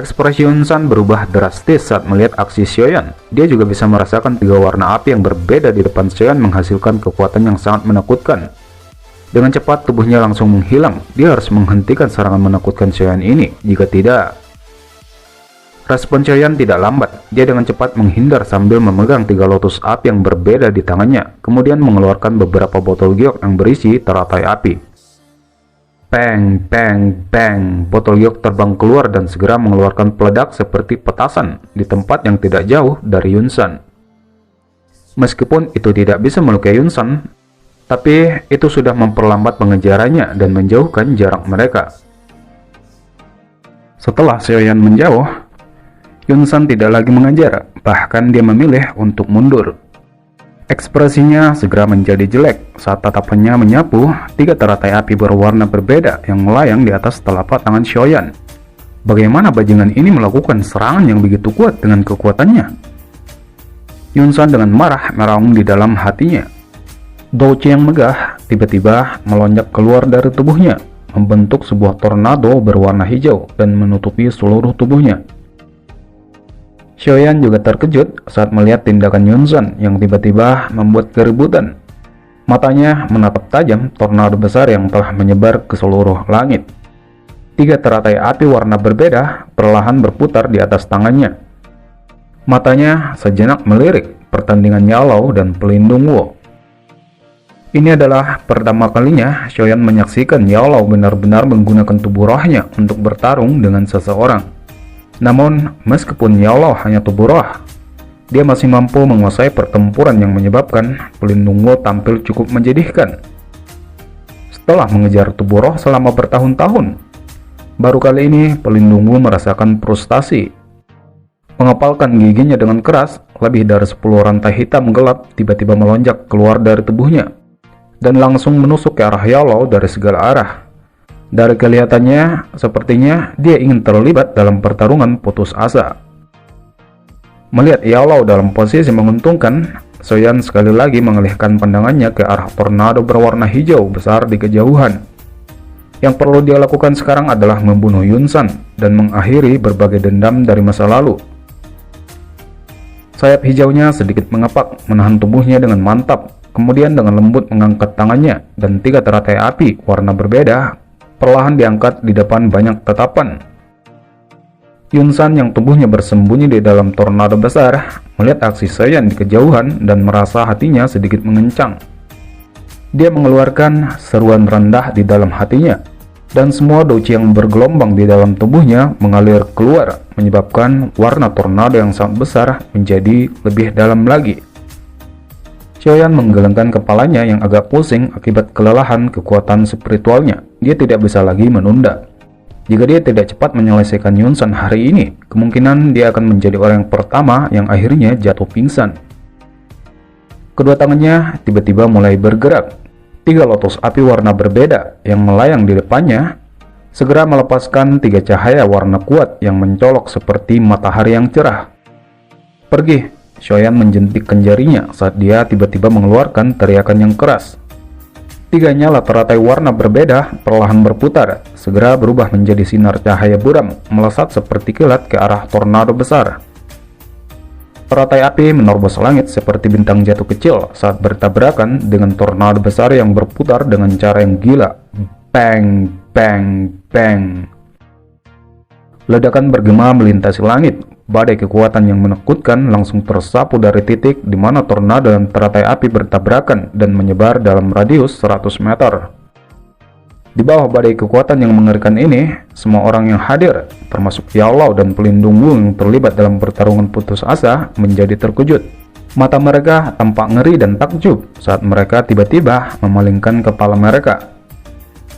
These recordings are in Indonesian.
Ekspresi Yunsan berubah drastis saat melihat aksi Xiaoyan. Dia juga bisa merasakan 3 warna api yang berbeda di depan Xiaoyan menghasilkan kekuatan yang sangat menakutkan. Dengan cepat tubuhnya langsung menghilang. Dia harus menghentikan serangan menakutkan Xiaoyan ini. Jika tidak, respon Xiaoyan tidak lambat. Dia dengan cepat menghindar sambil memegang 3 lotus api yang berbeda di tangannya, kemudian mengeluarkan beberapa botol giok yang berisi teratai api. Peng, peng, peng, botol giok terbang keluar dan segera mengeluarkan peledak seperti petasan di tempat yang tidak jauh dari Yunsan. Meskipun itu tidak bisa melukai Yunsan, tapi itu sudah memperlambat pengejarannya dan menjauhkan jarak mereka. Setelah Xiaoyan menjauh, Yunsan tidak lagi mengejar, bahkan dia memilih untuk mundur. Ekspresinya segera menjadi jelek saat tatapannya menyapu 3 teratai api berwarna berbeda yang melayang di atas telapak tangan Xiaoyan. Bagaimana bajingan ini melakukan serangan yang begitu kuat dengan kekuatannya? Yunsan dengan marah meraung di dalam hatinya. Douqi yang megah tiba-tiba melonjak keluar dari tubuhnya, membentuk sebuah tornado berwarna hijau dan menutupi seluruh tubuhnya. Xiaoyan juga terkejut saat melihat tindakan Yunsan yang tiba-tiba membuat keributan. Matanya menatap tajam tornado besar yang telah menyebar ke seluruh langit. 3 teratai api warna berbeda perlahan berputar di atas tangannya. Matanya sejenak melirik pertandingan Yalao dan pelindung Wu. Ini adalah pertama kalinya Xiaoyan menyaksikan Yalao benar-benar menggunakan tubuh rohnya untuk bertarung dengan seseorang. Namun, meskipun Yalao hanya tubuh roh, dia masih mampu menguasai pertempuran yang menyebabkan pelindung Wu tampil cukup menjadikan. Setelah mengejar tubuh roh selama bertahun-tahun, baru kali ini pelindung Wu merasakan frustasi. Mengepalkan giginya dengan keras, lebih dari 10 rantai hitam gelap tiba-tiba melonjak keluar dari tubuhnya, dan langsung menusuk ke arah Yalao dari segala arah. Dari kelihatannya, sepertinya dia ingin terlibat dalam pertarungan putus asa. Melihat Yalao dalam posisi menguntungkan, Xiaoyan sekali lagi mengalihkan pandangannya ke arah tornado berwarna hijau besar di kejauhan. Yang perlu dia lakukan sekarang adalah membunuh Yunsan dan mengakhiri berbagai dendam dari masa lalu. Sayap hijaunya sedikit mengepak, menahan tubuhnya dengan mantap, kemudian dengan lembut mengangkat tangannya, dan 3 teratai api warna berbeda perlahan diangkat di depan banyak tatapan. Yunsan yang tubuhnya bersembunyi di dalam tornado besar melihat aksi Xiaoyan di kejauhan dan merasa hatinya sedikit mengencang. Dia mengeluarkan seruan rendah di dalam hatinya, dan semua douqi yang bergelombang di dalam tubuhnya mengalir keluar, menyebabkan warna tornado yang sangat besar menjadi lebih dalam lagi. Xiaoyan menggelengkan kepalanya yang agak pusing akibat kelelahan kekuatan spiritualnya. Dia tidak bisa lagi menunda. Jika dia tidak cepat menyelesaikan Yunsan hari ini, kemungkinan dia akan menjadi orang yang pertama yang akhirnya jatuh pingsan. Kedua tangannya tiba-tiba mulai bergerak. 3 lotus api warna berbeda yang melayang di depannya segera melepaskan 3 cahaya warna kuat yang mencolok seperti matahari yang cerah. Pergi! Xiaoyan menjentikkan jarinya saat dia tiba-tiba mengeluarkan teriakan yang keras. 3 nyala teratai warna berbeda perlahan berputar, segera berubah menjadi sinar cahaya buram, melesat seperti kilat ke arah tornado besar. Teratai api menerobos langit seperti bintang jatuh kecil saat bertabrakan dengan tornado besar yang berputar dengan cara yang gila. Bang, bang, bang. Ledakan bergema melintasi langit. Badai kekuatan yang menakutkan langsung tersapu dari titik di mana tornado dan teratai api bertabrakan dan menyebar dalam radius 100 meter. Di bawah badai kekuatan yang mengerikan ini, semua orang yang hadir, termasuk Yalao dan pelindung Wu yang terlibat dalam pertarungan putus asa, menjadi terkejut. Mata mereka tampak ngeri dan takjub saat mereka tiba-tiba memalingkan kepala mereka.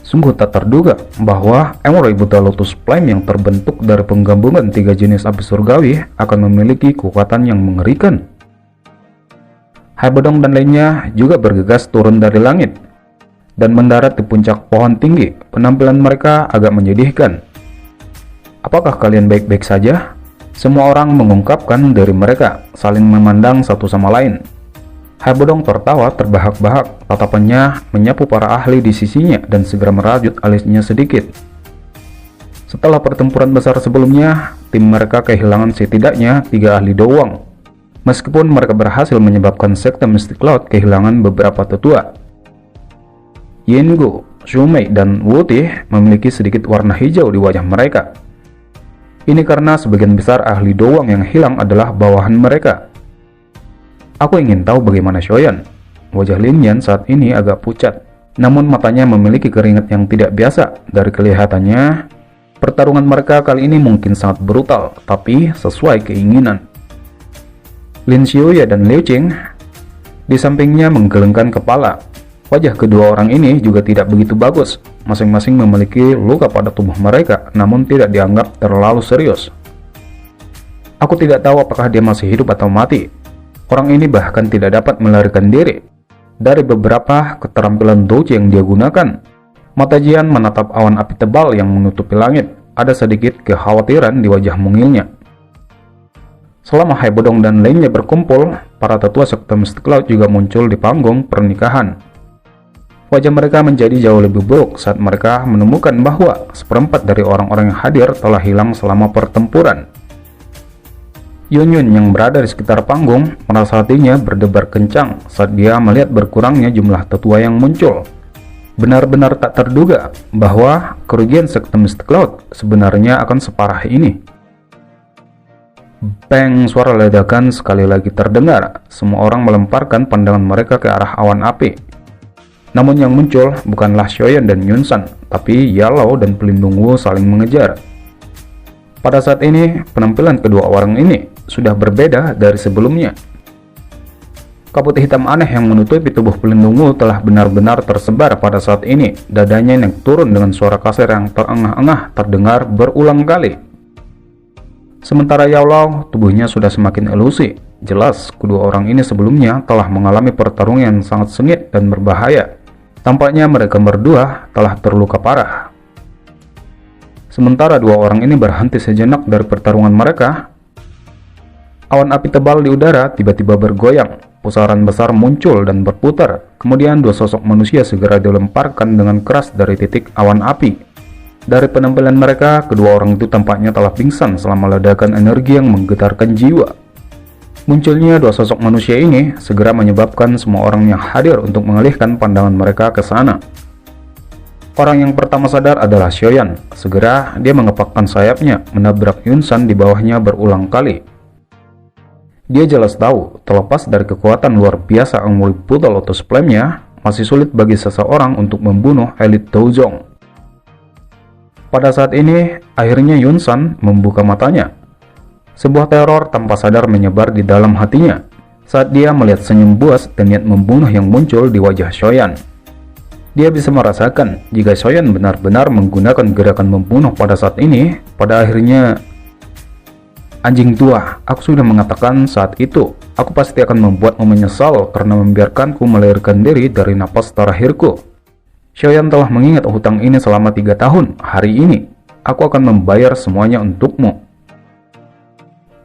Sungguh tak terduga bahwa Emerald Buddha Lotus Flame yang terbentuk dari penggabungan 3 jenis api surgawi akan memiliki kekuatan yang mengerikan. Haibodong dan lainnya juga bergegas turun dari langit dan mendarat di puncak pohon tinggi. Penampilan mereka agak menyedihkan. Apakah kalian baik-baik saja? Semua orang mengungkapkan dari mereka, saling memandang satu sama lain. Haibodong tertawa terbahak-bahak, tatapannya menyapu para ahli di sisinya dan segera merajut alisnya sedikit. Setelah pertempuran besar sebelumnya, tim mereka kehilangan setidaknya 3 ahli doang. Meskipun mereka berhasil menyebabkan sekte Mystic Cloud kehilangan beberapa tetua. Yengo, Shumei, dan Wuti memiliki sedikit warna hijau di wajah mereka. Ini karena sebagian besar ahli doang yang hilang adalah bawahan mereka. Aku ingin tahu bagaimana Shoyan. Wajah Lin Yan saat ini agak pucat, namun matanya memiliki keringat yang tidak biasa. Dari kelihatannya, pertarungan mereka kali ini mungkin sangat brutal, tapi sesuai keinginan. Lin Xiuya dan Liu Qing di sampingnya menggelengkan kepala. Wajah kedua orang ini juga tidak begitu bagus. Masing-masing memiliki luka pada tubuh mereka, namun tidak dianggap terlalu serius. Aku tidak tahu apakah dia masih hidup atau mati. Orang ini bahkan tidak dapat melarikan diri. Dari beberapa keterampilan doji yang dia gunakan, mata Jian menatap awan api tebal yang menutupi langit. Ada sedikit kekhawatiran di wajah mungilnya. Selama Hai Bodong dan lainnya berkumpul, para tetua sekte Mystic Cloud juga muncul di panggung pernikahan. Wajah mereka menjadi jauh lebih buruk saat mereka menemukan bahwa seperempat dari orang-orang yang hadir telah hilang selama pertempuran. Yunyun yang berada di sekitar panggung merasa hatinya berdebar kencang saat dia melihat berkurangnya jumlah tetua yang muncul. Benar-benar tak terduga bahwa kerugian sekte Mystic Cloud sebenarnya akan separah ini. Bang, suara ledakan sekali lagi terdengar. Semua orang melemparkan pandangan mereka ke arah awan api. Namun yang muncul bukanlah Shoyan dan Yunsan, tapi Yalao dan pelindung Wu saling mengejar. Pada saat ini, penampilan kedua orang ini sudah berbeda dari sebelumnya. Kabut hitam aneh yang menutupi tubuh pelindung Wu telah benar-benar tersebar pada saat ini. Dadanya naik turun dengan suara kasar yang terengah-engah terdengar berulang kali. Sementara Yalao, tubuhnya sudah semakin elusi. Jelas, kedua orang ini sebelumnya telah mengalami pertarungan yang sangat sengit dan berbahaya. Tampaknya mereka berdua telah terluka parah. Sementara dua orang ini berhenti sejenak dari pertarungan mereka, awan api tebal di udara tiba-tiba bergoyang. Pusaran besar muncul dan berputar. Kemudian dua sosok manusia segera dilemparkan dengan keras dari titik awan api. Dari penampilan mereka, kedua orang itu tampaknya telah pingsan selama ledakan energi yang menggetarkan jiwa. Munculnya dua sosok manusia ini segera menyebabkan semua orang yang hadir untuk mengalihkan pandangan mereka ke sana. Orang yang pertama sadar adalah Shoyan. Segera dia mengepakkan sayapnya, menabrak Yunsan di bawahnya berulang kali. Dia jelas tahu, terlepas dari kekuatan luar biasa Angmuri Putal Lotus Flame-nya, masih sulit bagi seseorang untuk membunuh elit Douzong. Pada saat ini, akhirnya Yunsan membuka matanya. Sebuah teror tanpa sadar menyebar di dalam hatinya saat dia melihat senyum buas dan niat membunuh yang muncul di wajah Shoyan. Dia bisa merasakan jika Shoyan benar-benar menggunakan gerakan membunuh pada saat ini. Pada akhirnya, anjing tua, aku sudah mengatakan saat itu, aku pasti akan membuatmu menyesal karena membiarkanku melahirkan diri dari napas terakhirku. Shoyan telah mengingat hutang ini selama 3 tahun. Hari ini, aku akan membayar semuanya untukmu.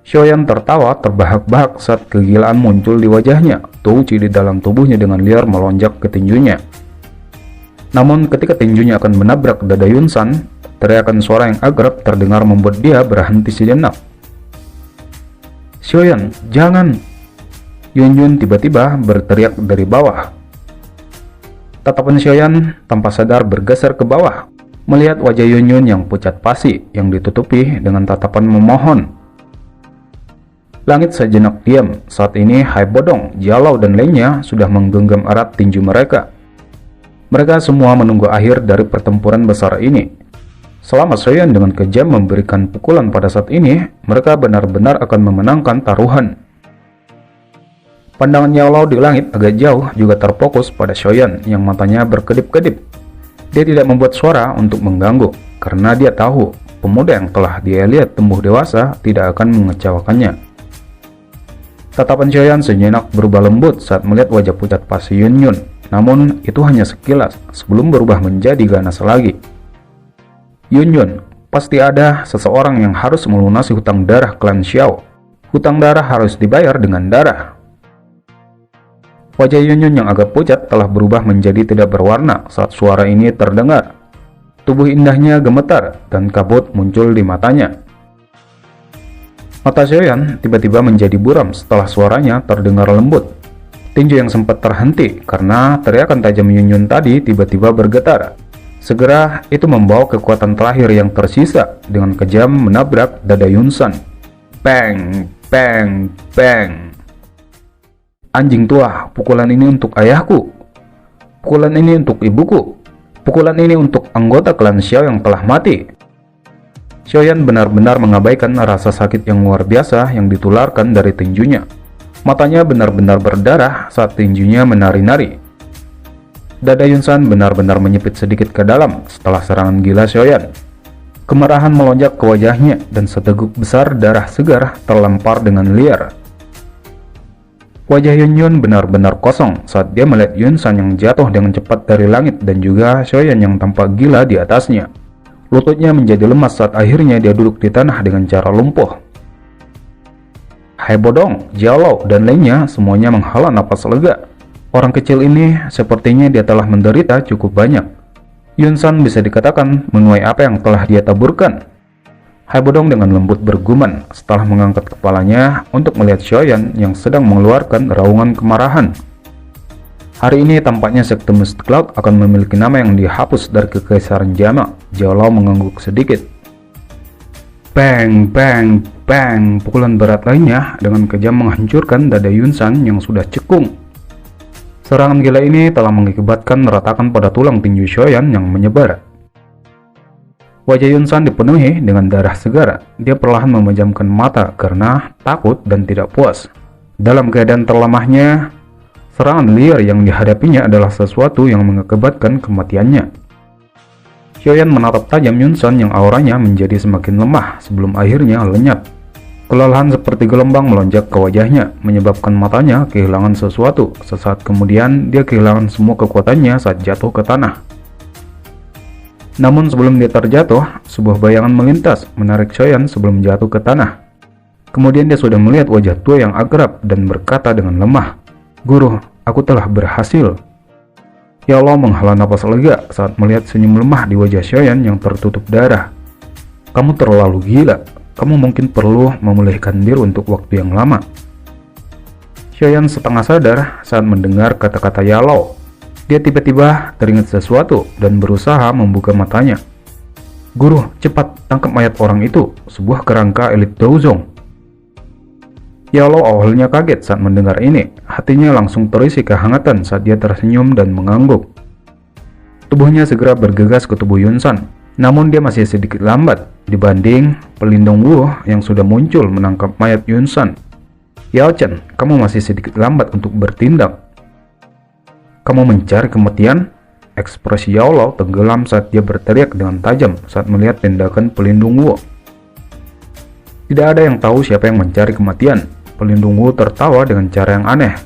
Shoyan tertawa terbahak-bahak saat kegilaan muncul di wajahnya. Touci di dalam tubuhnya dengan liar melonjak ke tinjunya. Namun ketika tinjunya akan menabrak dada Yunsan, teriakan suara yang akrab terdengar membuat dia berhenti sejenak. Shoyan, jangan! Yunyun tiba-tiba berteriak dari bawah. Tatapan Shoyan tanpa sadar bergeser ke bawah, melihat wajah Yunyun yang pucat pasi yang ditutupi dengan tatapan memohon. Langit sejenak diam. Saat ini Hai Bodong, Yalao dan lainnya sudah menggenggam erat tinju mereka. Mereka semua menunggu akhir dari pertempuran besar ini. Selama Shoyan dengan kejam memberikan pukulan pada saat ini, mereka benar-benar akan memenangkan taruhan. Pandangan Yalao di langit agak jauh juga terfokus pada Shoyan yang matanya berkedip-kedip. Dia tidak membuat suara untuk mengganggu, karena dia tahu pemuda yang telah dia lihat tumbuh dewasa tidak akan mengecewakannya. Tatapan Shoyan sejenak berubah lembut saat melihat wajah pucat pasi Yunyun. Namun itu hanya sekilas sebelum berubah menjadi ganas lagi. Yunyun, pasti ada seseorang yang harus melunasi hutang darah klan Xiao. Hutang darah harus dibayar dengan darah. Wajah Yunyun yang agak pucat telah berubah menjadi tidak berwarna saat suara ini terdengar. Tubuh indahnya gemetar dan kabut muncul di matanya. Mata Xiaoyan tiba-tiba menjadi buram setelah suaranya terdengar lembut. Tinju yang sempat terhenti karena teriakan tajam Yun tadi tiba-tiba bergetar. Segera itu membawa kekuatan terakhir yang tersisa dengan kejam menabrak dada Yunsan. Peng, peng, peng. Anjing tua, pukulan ini untuk ayahku. Pukulan ini untuk ibuku. Pukulan ini untuk anggota klan Xiao yang telah mati. Xiaoyan benar-benar mengabaikan rasa sakit yang luar biasa yang ditularkan dari tinjunya. Matanya benar-benar berdarah saat tinjunya menari-nari. Dada Yunsan benar-benar menyipit sedikit ke dalam setelah serangan gila Xiaoyan. Kemarahan melonjak ke wajahnya dan seteguk besar darah segar terlempar dengan liar. Wajah Yun benar-benar kosong saat dia melihat Yunsan yang jatuh dengan cepat dari langit dan juga Xiaoyan yang tampak gila di atasnya. Lututnya menjadi lemas saat akhirnya dia duduk di tanah dengan cara lumpuh. Hai Bodong, Jiao, dan lainnya semuanya menghela napas lega. Orang kecil ini sepertinya dia telah menderita cukup banyak. Yunsan bisa dikatakan menuai apa yang telah dia taburkan. Hai Bodong dengan lembut bergumam setelah mengangkat kepalanya untuk melihat Xiaoyan yang sedang mengeluarkan raungan kemarahan. Hari ini tampaknya sekte Mystic Cloud akan memiliki nama yang dihapus dari kekaisaran Jama. Jiao mengangguk sedikit. Bang, bang, bang. Pukulan berat lainnya dengan kejam menghancurkan dada Yunsan yang sudah cekung. Serangan gila ini telah mengakibatkan retakan pada tulang tinju Xiaoyan yang menyebar. Wajah Yunsan dipenuhi dengan darah segar. Dia perlahan memejamkan mata karena takut dan tidak puas. Dalam keadaan terlemahnya, serangan liar yang dihadapinya adalah sesuatu yang mengakibatkan kematiannya. Xiaoyan menatap tajam Yunsan yang auranya menjadi semakin lemah sebelum akhirnya lenyap. Kelelahan seperti gelombang melonjak ke wajahnya, menyebabkan matanya kehilangan sesuatu. Sesaat kemudian, dia kehilangan semua kekuatannya saat jatuh ke tanah. Namun sebelum dia terjatuh, sebuah bayangan melintas, menarik Xiaoyan sebelum jatuh ke tanah. Kemudian dia sudah melihat wajah tua yang akrab dan berkata dengan lemah, "Guru, aku telah berhasil." Ya Allah menghela napas lega saat melihat senyum lemah di wajah Xiaoyan yang tertutup darah. "Kamu terlalu gila. Kamu mungkin perlu memulihkan diri untuk waktu yang lama." Xiaoyan setengah sadar saat mendengar kata-kata Ya Allah. Dia tiba-tiba teringat sesuatu dan berusaha membuka matanya. "Guru, cepat tangkap mayat orang itu, sebuah kerangka elit Douzong." Ya Allah awalnya kaget saat mendengar ini. Hatinya langsung terisi kehangatan saat dia tersenyum dan mengangguk. Tubuhnya segera bergegas ke tubuh Yunsan. Namun dia masih sedikit lambat dibanding pelindung Wu yang sudah muncul menangkap mayat Yunsan. "Yao Chen, kamu masih sedikit lambat untuk bertindak. Kamu mencari kematian?" Ekspresi Yao Lao tenggelam saat dia berteriak dengan tajam saat melihat tindakan pelindung Wu. Tidak ada yang tahu siapa yang mencari kematian. Pelindung Wu tertawa dengan cara yang aneh.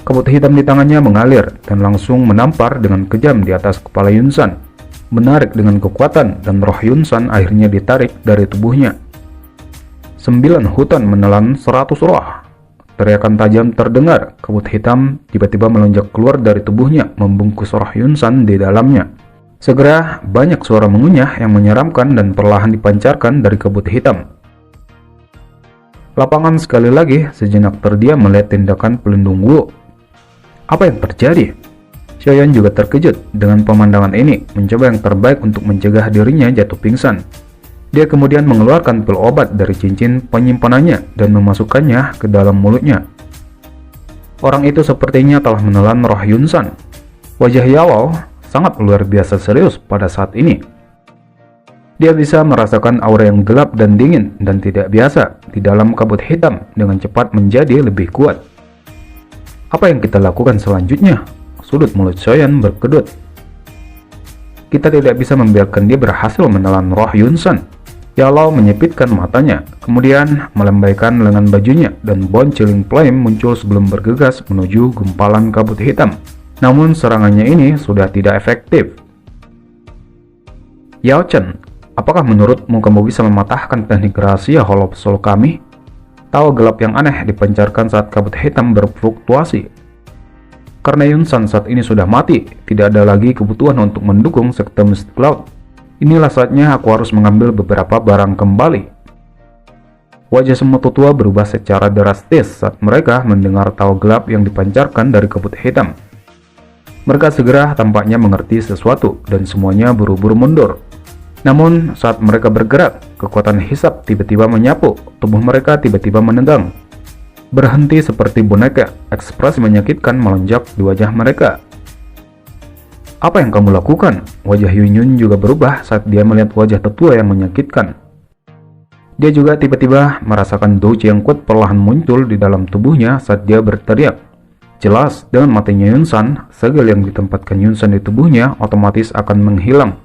Kabut hitam di tangannya mengalir dan langsung menampar dengan kejam di atas kepala Yunsan, menarik dengan kekuatan dan roh Yunsan akhirnya ditarik dari tubuhnya. 9 hutan menelan 100 roh. Teriakan tajam terdengar, kabut hitam tiba-tiba melonjak keluar dari tubuhnya, membungkus roh Yunsan di dalamnya. Segera banyak suara mengunyah yang menyeramkan dan perlahan dipancarkan dari kabut hitam. Lapangan sekali lagi sejenak terdiam melihat tindakan pelindung Wu. Apa yang terjadi? Xiaoyan juga terkejut dengan pemandangan ini, mencoba yang terbaik untuk mencegah dirinya jatuh pingsan. Dia kemudian mengeluarkan pil obat dari cincin penyimpanannya dan memasukkannya ke dalam mulutnya. Orang itu sepertinya telah menelan roh Yunsan. Wajah Yao sangat luar biasa serius pada saat ini. Dia bisa merasakan aura yang gelap dan dingin dan tidak biasa di dalam kabut hitam dengan cepat menjadi lebih kuat. Apa yang kita lakukan selanjutnya? Sudut mulut Xiaoyan berkedut. Kita tidak bisa membiarkan dia berhasil menelan roh Yunsan. Ya Allah menyipitkan matanya, kemudian melambaikan lengan bajunya dan Bone Chilling Flame muncul sebelum bergegas menuju gumpalan kabut hitam. Namun serangannya ini sudah tidak efektif. Yao Chen, apakah menurutmu kamu bisa mematahkan teknik rahasia Hollow Soul kami? Tawa gelap yang aneh dipancarkan saat kabut hitam berfluktuasi. Karena Yunsan saat ini sudah mati, tidak ada lagi kebutuhan untuk mendukung sekte Mystic Cloud. Inilah saatnya aku harus mengambil beberapa barang kembali. Wajah semut tua berubah secara drastis saat mereka mendengar tawa gelap yang dipancarkan dari kabut hitam. Mereka segera tampaknya mengerti sesuatu dan semuanya buru-buru mundur. Namun saat mereka bergerak, kekuatan hisap tiba-tiba menyapu, tubuh mereka tiba-tiba menendang. Berhenti seperti boneka, ekspresi menyakitkan melonjak di wajah mereka. "Apa yang kamu lakukan?" Wajah Yunyun juga berubah saat dia melihat wajah tetua yang menyakitkan. Dia juga tiba-tiba merasakan douji yang kuat perlahan muncul di dalam tubuhnya saat dia berteriak. Jelas, dengan matinya Yunsan, segel yang ditempatkan Yunsan di tubuhnya otomatis akan menghilang.